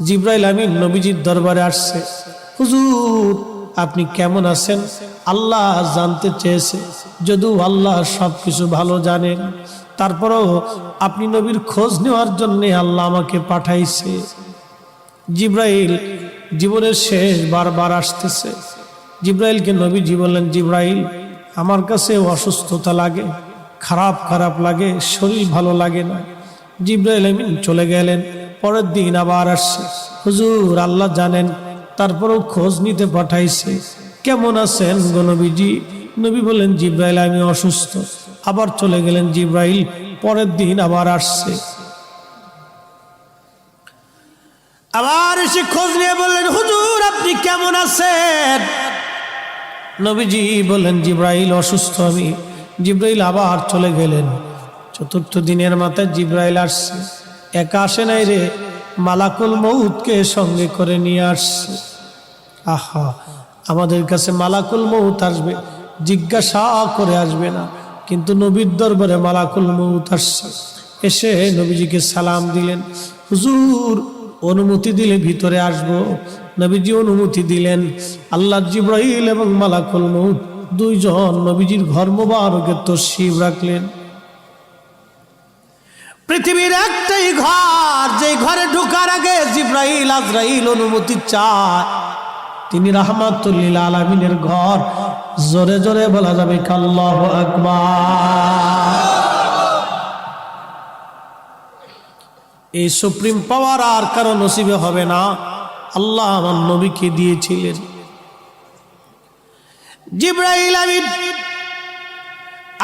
জিবরাইল আমিন নবীজির দরবারে আসছে। হুজুর আপনি কেমন আছেন আল্লাহ জানতে চেয়েছে। যদিও আল্লাহ সবকিছু ভালো জানেন, তারপরেও আপনি নবীর খোঁজ নেওয়ার জন্য আল্লাহ আমাকে পাঠাইছে। জিবরাইল জীবনের শেষ বারবার আসতেছে। জিবরাইলকে নবীজি বললেন, জিবরাইল আমার কাছে অসুস্থতা লাগে, খারাপ খারাপ লাগে, শরীর ভালো লাগে না। জিবরাইল আমিন চলে গেলেন। পরের দিন আবার আসছে। হুজুর আল্লাহ জানেন, তারপরেও খোঁজ নিতে পাঠাইছে। কেমন আছেন গো নবীজি? নবী বললেন, জিবরাইল আমি অসুস্থ। আবার চলে গেলেন জিবরাইল। পরের দিন আবার আসছে। আবার এসে খোঁজ নিয়ে বললেন, হুজুর আপনি কেমন আছেন? নবীজি বললেন, জিবরাইল অসুস্থ আমি। জিবরাইল আবার চলে গেলেন। চতুর্থ দিনের মাথায় জিবরাইল আসছে। একা আসে নাই রে, মালাকুল মউতকে সঙ্গে করে নিয়ে আসছে। আহা, আমাদের কাছে মালাকুল মউত আসবে, জিজ্ঞাসা করে আসবে না, কিন্তু নবীর দরবারে মালাকুল মউত আসছে। এসে নবীজিকে সালাম দিলেন। হুজুর অনুমতি দিলে ভিতরে আসব। নবীজি অনুমতি দিলেন। আল্লাহ জিবরাইল এবং মালাকুল মউত দুইজন নবীজির ঘর মোবারকে তশরিফ রাখলেন। পৃথিবীর একটাই ঘর, যে ঘরে ঢোকার আগে জিবরাইল আজরাইল অনুমতি চায়, তিনি রাহমাতুল লিল আলামিনের ঘর। জোরে জোরে বলা যাবে আল্লাহু আকবার। এই সুপ্রিম পাওয়ার আর কারো নসিবে হবে না, আল্লাহ আমার নবীকে দিয়েছিলেন। জিবরাইল আমিন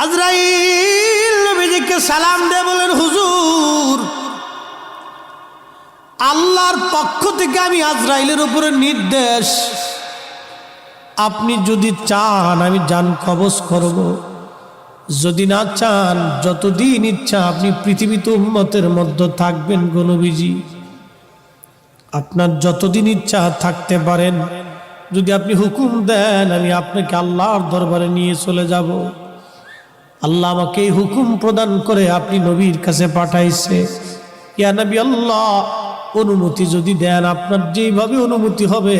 আজরাইল নবীজিকে সালাম দিয়ে বলেন, হুজুর আল্লাহর পক্ষ থেকে আমি আজরাইলের উপরে নির্দেশ, আপনি যদি চান আমি জান কবজ করব, যদি না চান যতদিন ইচ্ছা আপনি পৃথিবীতে উম্মতের মধ্যে থাকবেন গো নবীজি। আপনার যতদিন ইচ্ছা থাকতে পারেন। যদি আপনি হুকুম দেন আমি আপনাকে আল্লাহর দরবারে নিয়ে চলে যাব। আল্লাহ আমাকে এই হুকুম প্রদান করে আপনি নবীর কাছে পাঠাইছে। ইয়া নবী আল্লাহ, অনুমতি যদি দেন, আপনার যেইভাবে অনুমতি হবে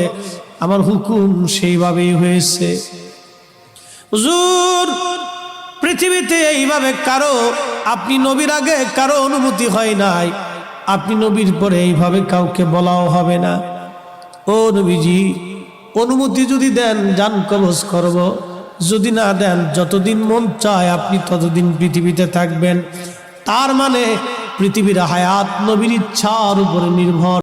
আমার হুকুম সেইভাবেই হয়েছে। হুজুর পৃথিবীতে এইভাবে কারো, আপনি নবীর আগে কারো অনুমতি হয় নাই, আপনি নবীর পরে এইভাবে কাউকে বলাও হবে না। ও নবীজি অনুমতি যদি দেন জান কবজ করব, যদি না দেন যতদিন মন চায় আপনি ততদিন পৃথিবীতে থাকবেন। তার মানে পৃথিবীর হায়াত নবীর ইচ্ছার উপরে নির্ভর।